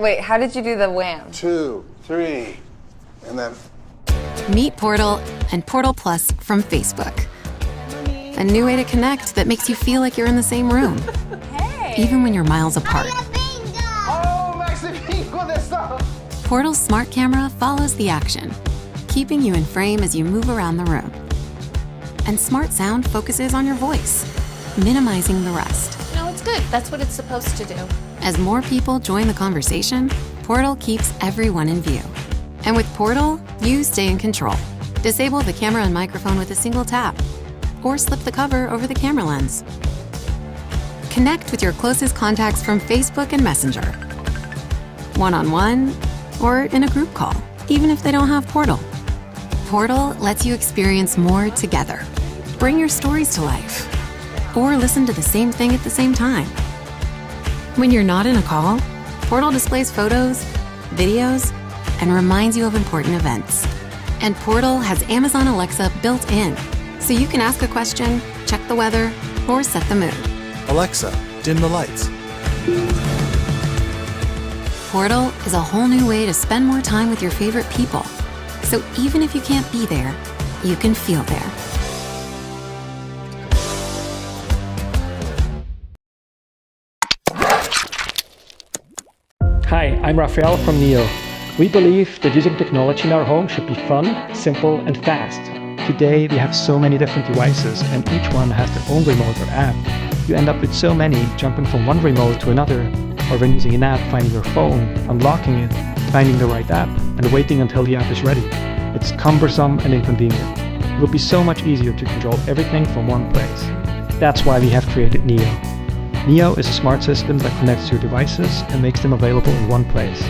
Wait, how did you do the wham? 2, 3, and then... Meet Portal and Portal Plus from Facebook. A new way to connect that makes you feel like you're in the same room. Hey! Even when you're miles apart. Oh, Maxi Bingo dessa! Portal's smart camera follows the action, keeping you in frame as you move around the room. And smart sound focuses on your voice, minimizing the rest. No, it's good. That's what it's supposed to do. As more people join the conversation, Portal keeps everyone in view. And with Portal, you stay in control. Disable the camera and microphone with a single tap, or slip the cover over the camera lens. Connect with your closest contacts from Facebook and Messenger, one-on-one, or in a group call, even if they don't have Portal. Portal lets you experience more together. Bring your stories to life, or listen to the same thing at the same time. When you're not in a call, Portal displays photos, videos, and reminds you of important events. And Portal has Amazon Alexa built in, so you can ask a question, check the weather, or set the mood. Alexa, dim the lights. Portal is a whole new way to spend more time with your favorite people. So even if you can't be there, you can feel there. Hi, I'm Raphael from NEEO. We believe that using technology in our home should be fun, simple, and fast. Today, we have so many different devices, and each one has their own remote or app. You end up with so many, jumping from one remote to another, or when using an app, finding your phone, unlocking it, finding the right app, and waiting until the app is ready. It's cumbersome and inconvenient. It would be so much easier to control everything from one place. That's why we have created NEEO. NEEO is a smart system that connects your devices and makes them available in one place.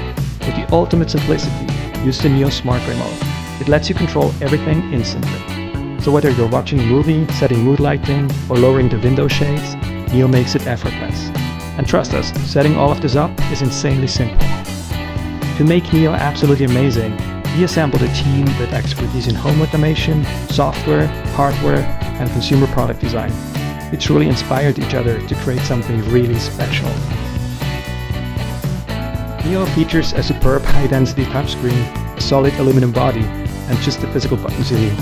With the ultimate simplicity, use the NEEO Smart Remote. It lets you control everything instantly. So whether you're watching a movie, setting mood lighting, or lowering the window shades, NEEO makes it effortless. And trust us, setting all of this up is insanely simple. To make NEEO absolutely amazing, we assembled a team with expertise in home automation, software, hardware, and consumer product design. We truly inspired each other to create something really special. NEEO features a superb high-density touchscreen, a solid aluminum body, and just the physical buttons you need.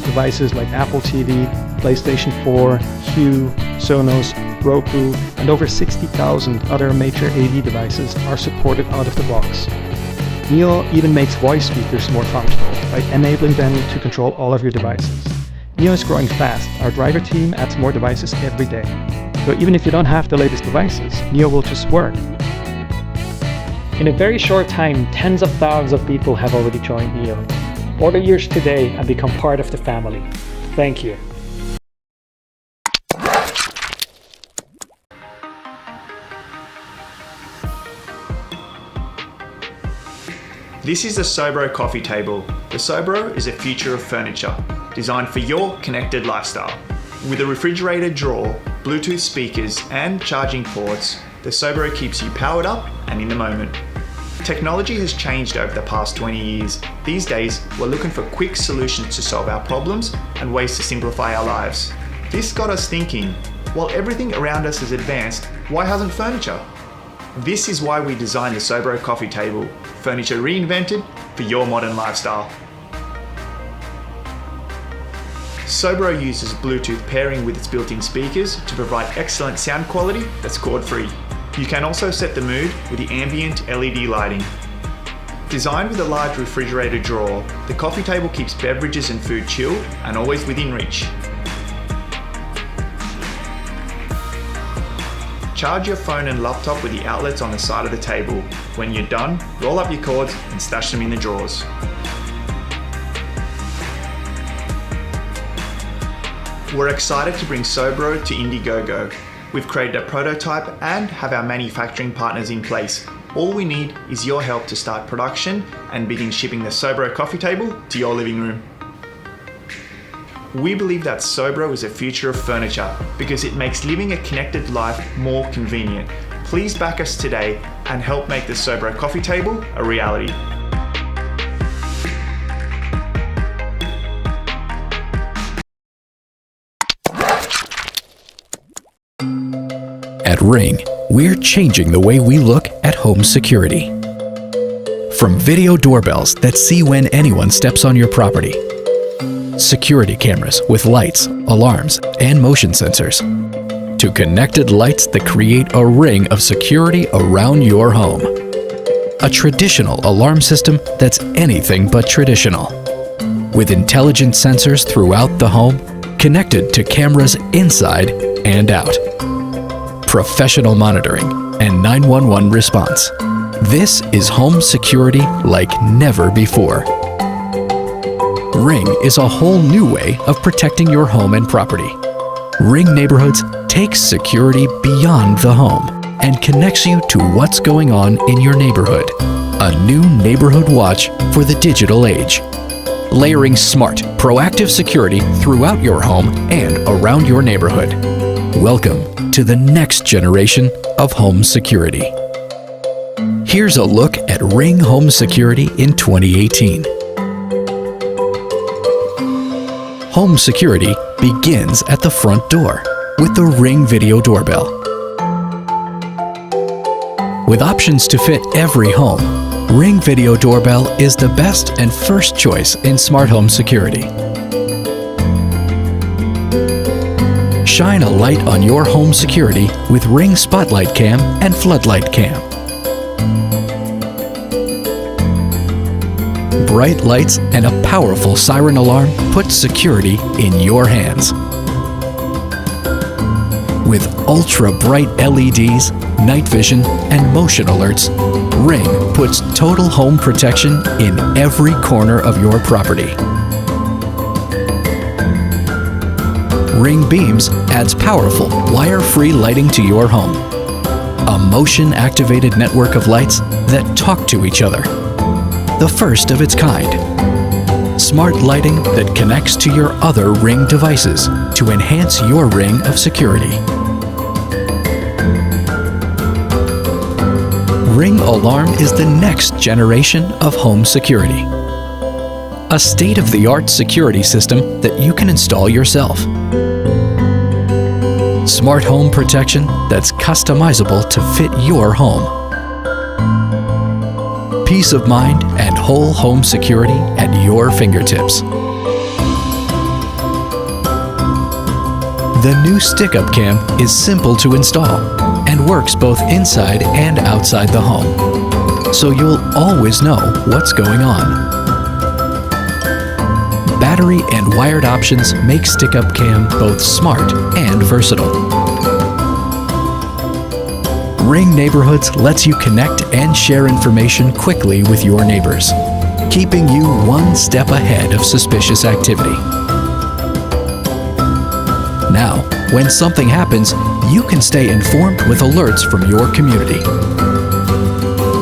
Devices like Apple TV, PlayStation 4, Hue, Sonos, Roku, and over 60,000 other major AV devices are supported out of the box. NEEO even makes voice speakers more functional by enabling them to control all of your devices. NEEO is growing fast. Our driver team adds more devices every day. So even if you don't have the latest devices, NEEO will just work. In a very short time, tens of thousands of people have already joined NEEO. Order yours today and become part of the family. Thank you. This is the Sobro coffee table. The Sobro is a future of furniture, designed for your connected lifestyle. With a refrigerator drawer, Bluetooth speakers, and charging ports, the Sobro keeps you powered up and in the moment. Technology has changed over the past 20 years. These days, we're looking for quick solutions to solve our problems and ways to simplify our lives. This got us thinking, while everything around us is advanced, why hasn't furniture? This is why we designed the Sobro coffee table, furniture reinvented for your modern lifestyle. Sobro uses Bluetooth pairing with its built-in speakers to provide excellent sound quality that's cord-free. You can also set the mood with the ambient LED lighting. Designed with a large refrigerator drawer, the coffee table keeps beverages and food chilled and always within reach. Charge your phone and laptop with the outlets on the side of the table. When you're done, roll up your cords and stash them in the drawers. We're excited to bring Sobro to Indiegogo. We've created a prototype and have our manufacturing partners in place. All we need is your help to start production and begin shipping the Sobro coffee table to your living room. We believe that Sobro is the future of furniture because it makes living a connected life more convenient. Please back us today and help make the Sobro coffee table a reality. At Ring, we're changing the way we look at home security. From video doorbells that see when anyone steps on your property, security cameras with lights, alarms, and motion sensors, to connected lights that create a ring of security around your home. A traditional alarm system that's anything but traditional, with intelligent sensors throughout the home, connected to cameras inside and out. Professional monitoring and 911 response. This is home security like never before. Ring is a whole new way of protecting your home and property. Ring Neighborhoods takes security beyond the home and connects you to what's going on in your neighborhood. A new neighborhood watch for the digital age. Layering smart, proactive security throughout your home and around your neighborhood. Welcome to the next generation of home security. Here's a look at Ring Home Security in 2018. Home security begins at the front door with the Ring Video Doorbell. With options to fit every home, Ring Video Doorbell is the best and first choice in smart home security. Shine a light on your home security with Ring Spotlight Cam and Floodlight Cam. Bright lights and a powerful siren alarm put security in your hands. With ultra-bright LEDs, night vision, and motion alerts, Ring puts total home protection in every corner of your property. Ring Beams adds powerful, wire-free lighting to your home. A motion-activated network of lights that talk to each other. The first of its kind. Smart lighting that connects to your other Ring devices to enhance your ring of security. Ring Alarm is the next generation of home security. A state-of-the-art security system that you can install yourself. Smart home protection that's customizable to fit your home. Peace of mind and whole home security at your fingertips. The new Stick-Up Cam is simple to install and works both inside and outside the home, so you'll always know what's going on. Battery and wired options make Stick-Up Cam both smart and versatile. Ring Neighborhoods lets you connect and share information quickly with your neighbors, keeping you one step ahead of suspicious activity. Now, when something happens, you can stay informed with alerts from your community.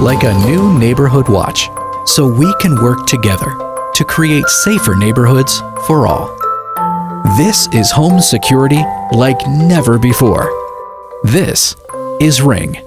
Like a new neighborhood watch, so we can work together to create safer neighborhoods for all. This is home security like never before. This is Ring.